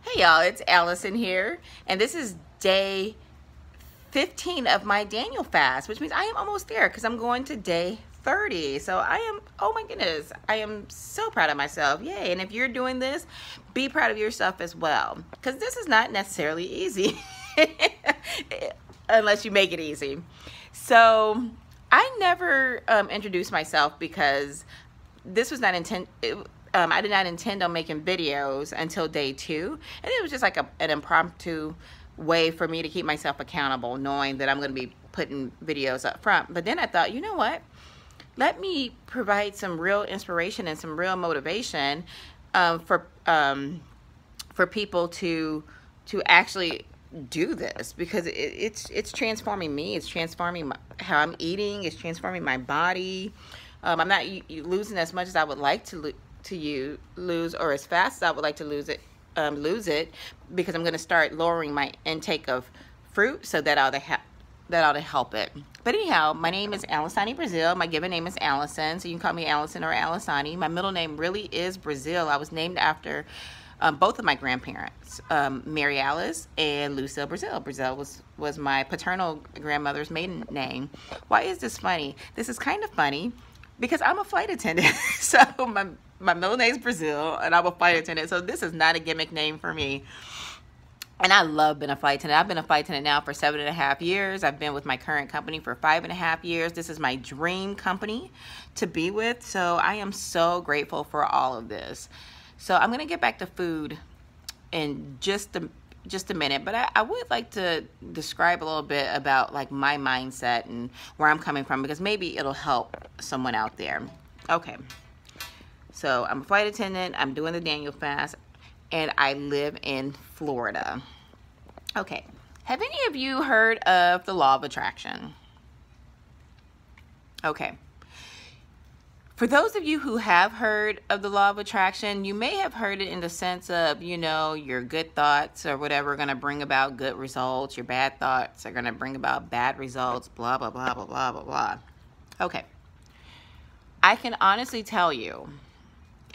Hey y'all, it's Allison here, and this is day 15 of my Daniel fast, which means I am almost there because I'm going to day 30. So I am, oh my goodness, I am so proud of myself. Yay. And if you're doing this, be proud of yourself as well, because this is not necessarily easy unless you make it easy. So I never introduced myself because this was not I did not intend on making videos until day 2, and it was just like an impromptu way for me to keep myself accountable, knowing that I'm going to be putting videos up front. But then I thought, you know what? Let me provide some real inspiration and some real motivation for people to actually do this, because it's transforming me. It's transforming how I'm eating. It's transforming my body. I'm not losing as much as I would like to lose, or as fast as I would like to lose it, because I'm going to start lowering my intake of fruit, so that ought to help it. But anyhow, my name is Alisani Brazil. My given name is Allison, so you can call me Allison or Alisani. My middle name really is Brazil. I was named after both of my grandparents, Mary Alice and Lucille Brazil. Brazil was my paternal grandmother's maiden name. Why is this funny? This is kind of funny because I'm a flight attendant. So my middle name is Brazil, and I'm a flight attendant. So this is not a gimmick name for me. And I love being a flight attendant. I've been a flight attendant now for 7.5 years. I've been with my current company for 5.5 years. This is my dream company to be with. So I am so grateful for all of this. So I'm gonna get back to food in just a minute, but I would like to describe a little bit about like my mindset and where I'm coming from, because maybe it'll help someone out there. Okay, so I'm a flight attendant, I'm doing the Daniel fast, and I live in Florida. Okay, have any of you heard of the law of attraction? Okay. For those of you who have heard of the law of attraction, you may have heard it in the sense of, you know, your good thoughts or whatever are going to bring about good results. Your bad thoughts are going to bring about bad results, blah, blah, blah, blah, blah, blah, blah. Okay. I can honestly tell you,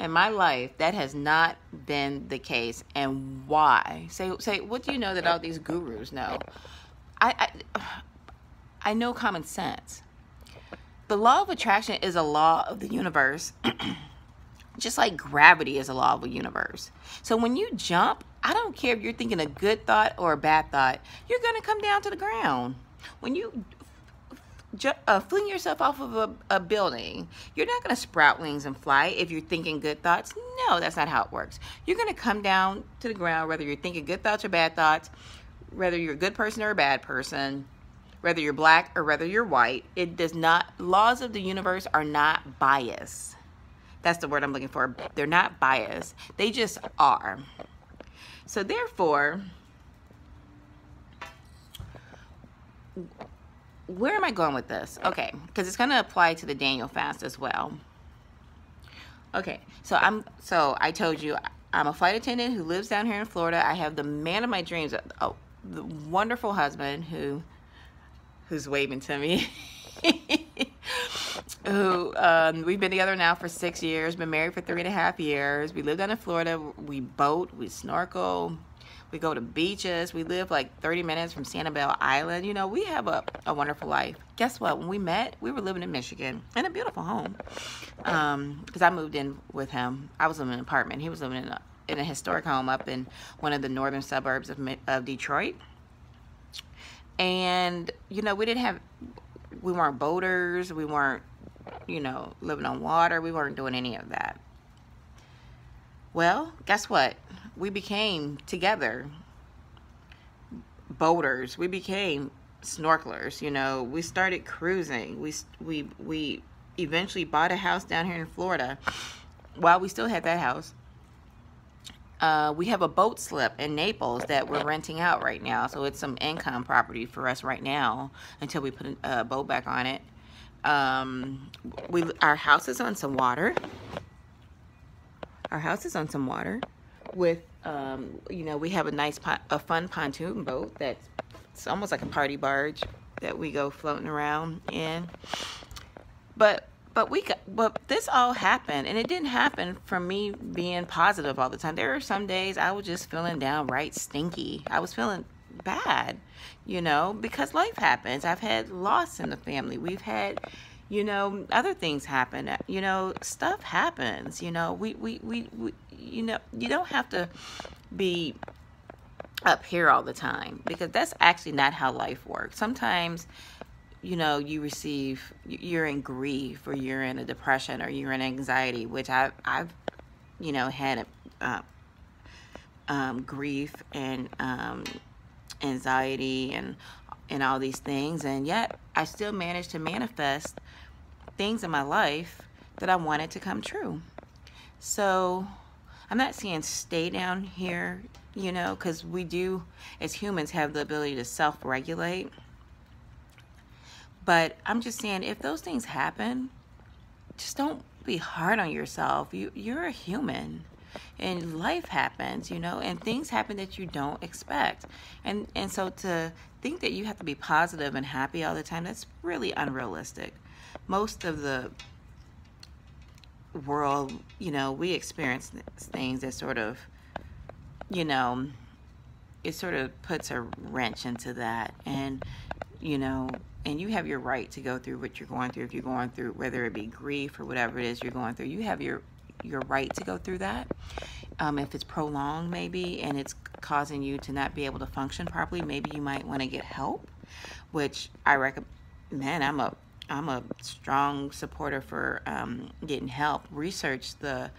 in my life, that has not been the case. And why? Say, what do you know that all these gurus know? I know common sense. The law of attraction is a law of the universe, just like gravity is a law of the universe. So when you jump, I don't care if you're thinking a good thought or a bad thought, you're going to come down to the ground. When you fling yourself off of a building, you're not going to sprout wings and fly if you're thinking good thoughts. No, that's not how it works. You're going to come down to the ground, whether you're thinking good thoughts or bad thoughts, whether you're a good person or a bad person, whether you're black or whether you're white. It does not, laws of the universe are not biased. That's the word I'm looking for. They're not biased. They just are. So therefore, where am I going with this? Okay, because it's going to apply to the Daniel fast as well. Okay, so I told you I'm a flight attendant who lives down here in Florida. I have the man of my dreams, the wonderful husband who's waving to me, who we've been together now for 6 years, been married for 3.5 years. We live down in Florida. We boat, we snorkel, we go to beaches. We live like 30 minutes from Sanibel Island. You know, we have a wonderful life. Guess what? When we met, we were living in Michigan in a beautiful home, because I moved in with him. I was living in an apartment. He was living in a historic home up in one of the northern suburbs of Detroit. And, you know, we weren't boaters, we weren't, you know, living on water, we weren't doing any of that. Well, guess what? We became together boaters, we became snorkelers, you know, we started cruising, we eventually bought a house down here in Florida while we still had that house. We have a boat slip in Naples that we're renting out right now, so it's some income property for us right now until we put a boat back on it. Our house is on some water. Our house is on some water with, you know, we have a fun pontoon boat it's almost like a party barge that we go floating around in. But but this all happened, and it didn't happen from me being positive all the time. There were some days I was just feeling downright stinky. I was feeling bad, because life happens. I've had loss in the family. We've had, other things happen. Stuff happens. You don't have to be up here all the time, because that's actually not how life works. Sometimes you're in grief, or you're in a depression, or you're in anxiety, which I've had grief and anxiety and all these things, and yet I still managed to manifest things in my life that I wanted to come true. So I'm not saying stay down here, because we do, as humans, have the ability to self-regulate. But I'm just saying, if those things happen, just don't be hard on yourself. You're a human, and life happens, and things happen that you don't expect. And so to think that you have to be positive and happy all the time, that's really unrealistic. Most of the world, we experience things that sort of, it sort of puts a wrench into that. And, and you have your right to go through what you're going through. If you're going through, whether it be grief or whatever it is you're going through, you have your right to go through that. If it's prolonged, maybe, and it's causing you to not be able to function properly, maybe you might want to get help, which I recommend. I'm a strong supporter for getting help. Research the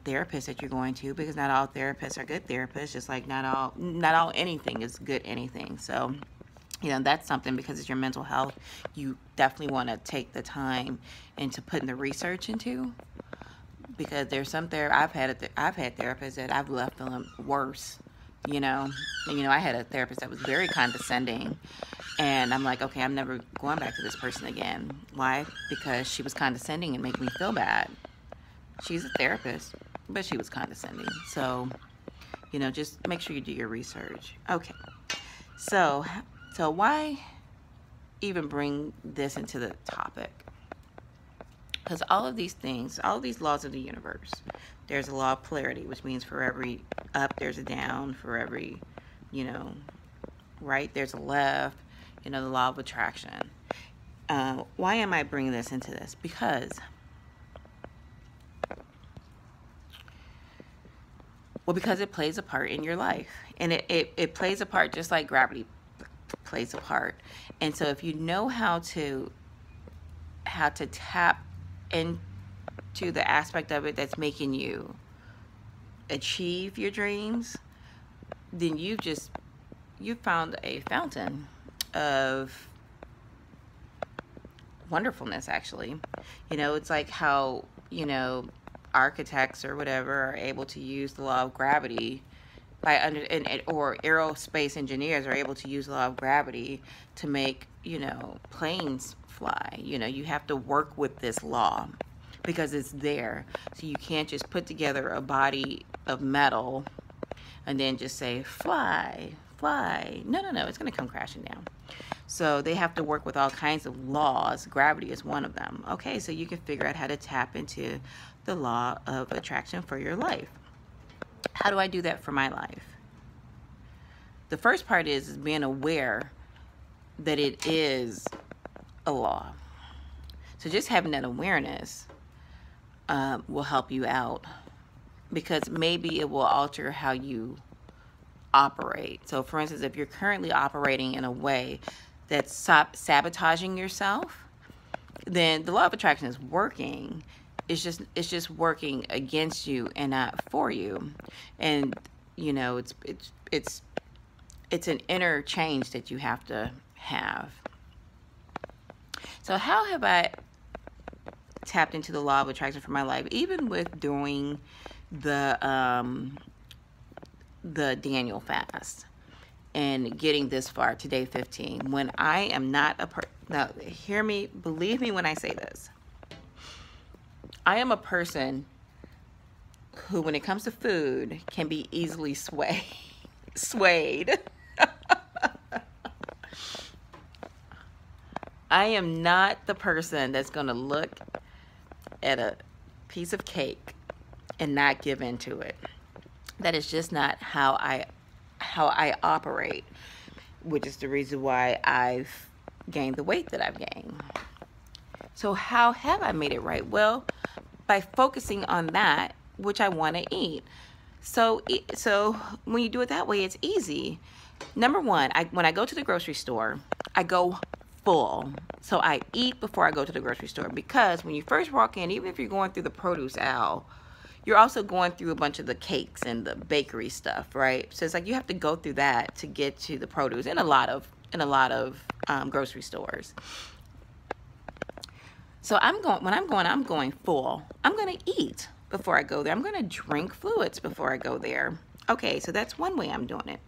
therapist that you're going to, because not all therapists are good therapists, just like not all anything is good anything. So that's something, because it's your mental health, you definitely want to take the time into putting the research into, because there's some I've had therapists that I've left feeling worse. I had a therapist that was very condescending, and I'm like, okay, I'm never going back to this person again. Why? Because she was condescending and making me feel bad. She's a therapist, but she was condescending. So, just make sure you do your research. Okay. So why even bring this into the topic? Because all of these things, all of these laws of the universe, there's a law of polarity, which means for every up, there's a down. For every, right, there's a left, the law of attraction. Why am I bringing this into this? Because, because it plays a part in your life. And it plays a part just like gravity plays a part. And so if you know how to tap into the aspect of it that's making you achieve your dreams, then you've found a fountain of wonderfulness, actually. It's like how, architects or whatever are able to use the law of gravity or aerospace engineers are able to use the law of gravity to make, planes fly. You have to work with this law because it's there. So you can't just put together a body of metal and then just say, fly, fly. No, it's going to come crashing down. So they have to work with all kinds of laws. Gravity is one of them. Okay, so you can figure out how to tap into the law of attraction for your life. How do I do that for my life? The first part is being aware that it is a law. So just having that awareness will help you out, because maybe it will alter how you operate. So for instance, if you're currently operating in a way that's sabotaging yourself, then the law of attraction is working. It's just working against you and not for you. And it's an inner change that you have to have. So how have I tapped into the law of attraction for my life? Even with doing the Daniel fast and getting this far to day 15, when I am not now hear me, believe me when I say this, I am a person who, when it comes to food, can be easily swayed. I am not the person that's going to look at a piece of cake and not give in to it. That is just not how I operate, which is the reason why I've gained the weight that I've gained. So how have I made it right? Well, by focusing on that which I want to eat. So when you do it that way, it's easy. Number one, when I go to the grocery store, I go full. So I eat before I go to the grocery store, because when you first walk in, even if you're going through the produce aisle, you're also going through a bunch of the cakes and the bakery stuff, right? So it's like you have to go through that to get to the produce in a lot of grocery stores. So I'm going full. I'm going to eat before I go there. I'm going to drink fluids before I go there. Okay, so that's one way I'm doing it.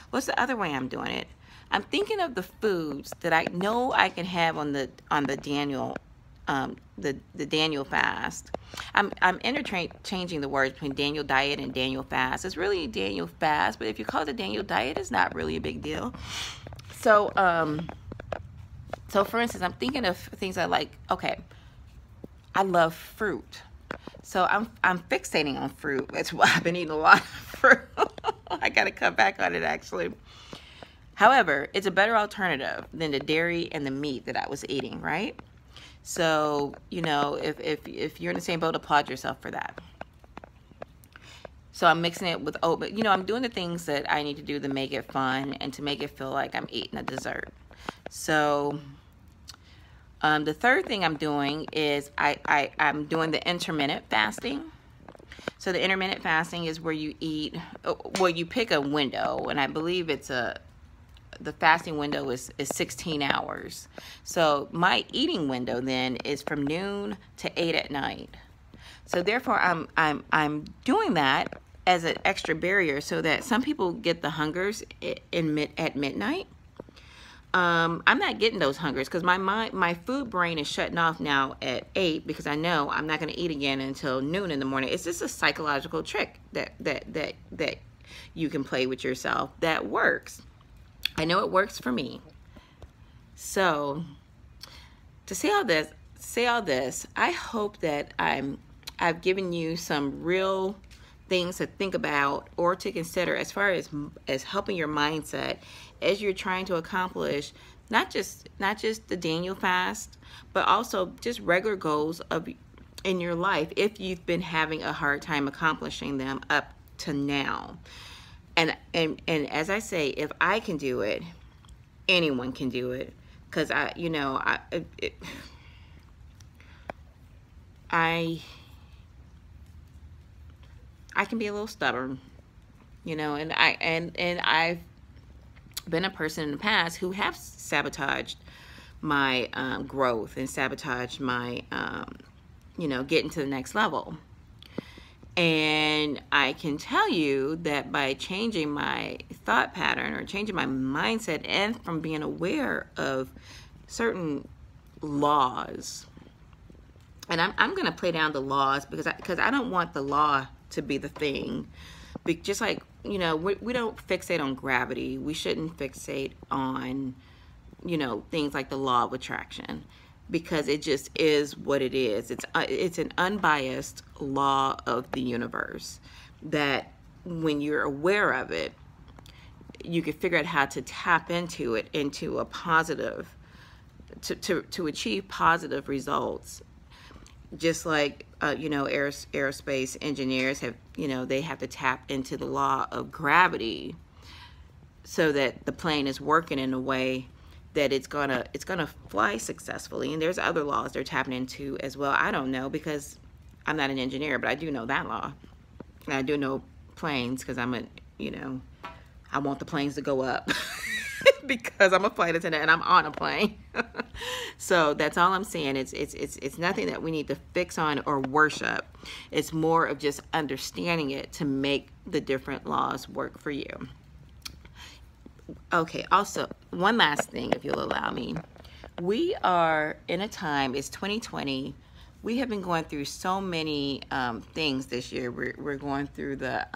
What's the other way I'm doing it? I'm thinking of the foods that I know I can have on the Daniel the Daniel fast. I'm interchanging the words between Daniel diet and Daniel fast. It's really Daniel fast, but if you call it a Daniel diet, it's not really a big deal. So so for instance, I'm thinking of things I like. Okay, I love fruit. So I'm fixating on fruit. That's why I've been eating a lot of fruit. I gotta cut back on it, actually. However, it's a better alternative than the dairy and the meat that I was eating, right? So, you know, if you're in the same boat, applaud yourself for that. So I'm mixing it with oat, but you know, I'm doing the things that I need to do to make it fun and to make it feel like I'm eating a dessert. So the third thing I'm doing is I'm doing the intermittent fasting. So the intermittent fasting is where you eat, well, you pick a window, and I believe the fasting window is 16 hours. So my eating window then is from noon to 8 at night. So therefore I'm doing that as an extra barrier, so that some people get the hungers at midnight. I'm not getting those hungers because my food brain is shutting off now at 8, because I know I'm not going to eat again until noon in the morning. It's just a psychological trick that you can play with yourself that works. I know it works for me. So to say all this, I hope that I've given you some real things to think about or to consider as far as helping your mindset as you're trying to accomplish not just the Daniel fast, but also just regular goals in your life if you've been having a hard time accomplishing them up to now. And as I say, if I can do it, anyone can do it. Because I can be a little stubborn, you know, and I've been a person in the past who have sabotaged my growth and sabotaged my getting to the next level. And I can tell you that by changing my thought pattern or changing my mindset, and from being aware of certain laws, and I'm going to play down the laws because I don't want the law to be the thing. Just like, you know, we don't fixate on gravity. We shouldn't fixate on, you know, things like the law of attraction, because it just is what it is. It's an unbiased law of the universe that when you're aware of it, you can figure out how to tap into it into a positive, to achieve positive results. Just like, aerospace engineers have, they have to tap into the law of gravity so that the plane is working in a way that it's gonna fly successfully. And there's other laws they're tapping into as well. I don't know, because I'm not an engineer, but I do know that law. And I do know planes, because I want the planes to go up because I'm a flight attendant and I'm on a plane. So that's all I'm saying. It's nothing that we need to fix on or worship. It's more of just understanding it to make the different laws work for you. Okay, also, one last thing, if you'll allow me. We are in a time, it's 2020. We have been going through so many things this year. We're going through the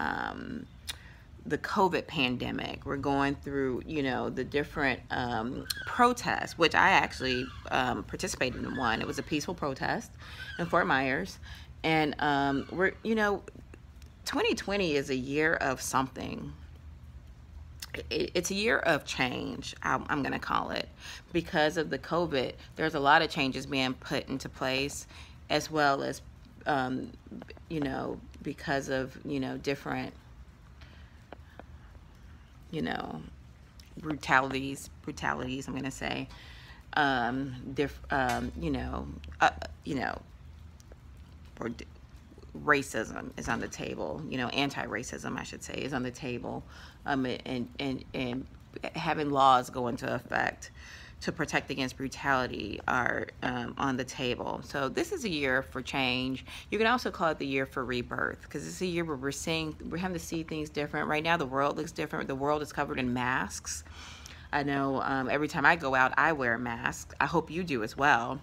the COVID pandemic. We're going through, you know, the different protests, which I actually participated in one. It was a peaceful protest in Fort Myers. And we're, you know, 2020 is a year of something. It's a year of change, I'm going to call it. Because of the COVID, there's a lot of changes being put into place, as well as, you know, because of, you know, different, you know, brutalities, I'm going to say, you know, or racism is on the table, you know, anti-racism, I should say, is on the table, and having laws go into effect to protect against brutality are on the table. So this is a year for change. You can also call it the year for rebirth, because it's a year where we're having to see things different. Right now, the world looks different. The world is covered in masks. I know every time I go out, I wear a mask. I hope you do as well,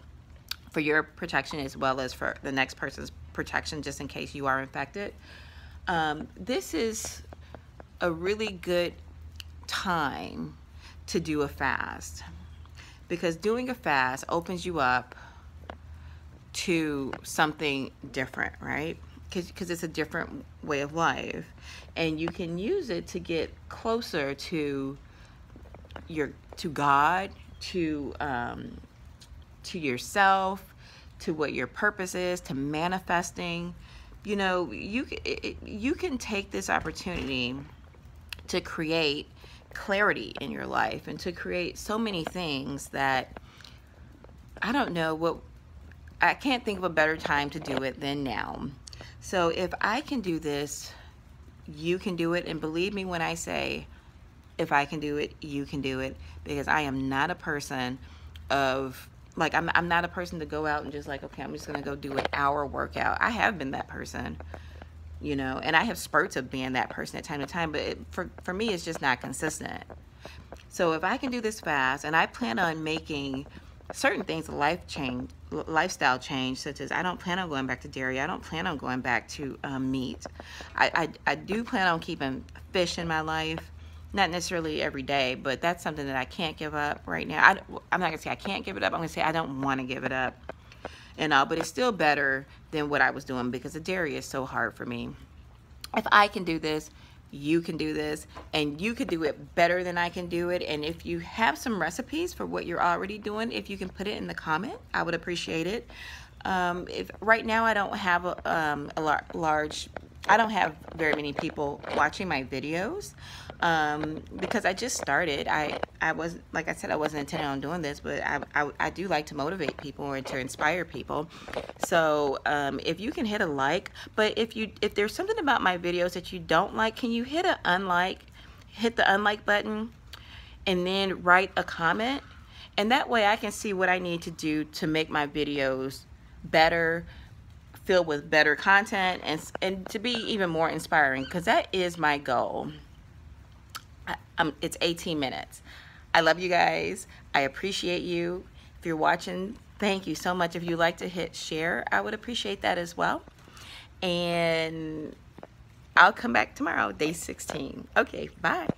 for your protection as well as for the next person's protection, just in case you are infected. This is a really good time to do a fast, because doing a fast opens you up to something different, right? Because it's a different way of life, and you can use it to get closer to God, to yourself, to what your purpose is, to manifesting. You know, you can take this opportunity to create clarity in your life, and to create so many things that I don't know what, I can't think of a better time to do it than now. So if I can do this, you can do it. And believe me when I say, if I can do it, you can do it, because I am not a person of, like, I'm not a person to go out and just like, okay, I'm just gonna go do an hour workout. I have been that person, you know, and I have spurts of being that person at time to time, but for me, it's just not consistent. So if I can do this fast, and I plan on making certain things a lifestyle change, such as I don't plan on going back to dairy. I don't plan on going back to meat. I do plan on keeping fish in my life. Not necessarily every day, but that's something that I can't give up right now. I'm not gonna say I can't give it up. I'm gonna say I don't want to give it up, and all. But it's still better than what I was doing, because the dairy is so hard for me. If I can do this, you can do this, and you could do it better than I can do it. And if you have some recipes for what you're already doing, if you can put it in the comment, I would appreciate it. If right now I don't have I don't have very many people watching my videos, because I just started. I was, like I said, I wasn't intending on doing this, but I do like to motivate people and to inspire people. So if you can hit a like, but if there's something about my videos that you don't like, can you hit the unlike button, and then write a comment, and that way I can see what I need to do to make my videos better, filled with better content, and to be even more inspiring, because that is my goal. It's 18 minutes. I love you guys. I appreciate you. If you're watching, thank you so much. If you'd like to hit share, I would appreciate that as well. And I'll come back tomorrow, day 16. Okay, bye.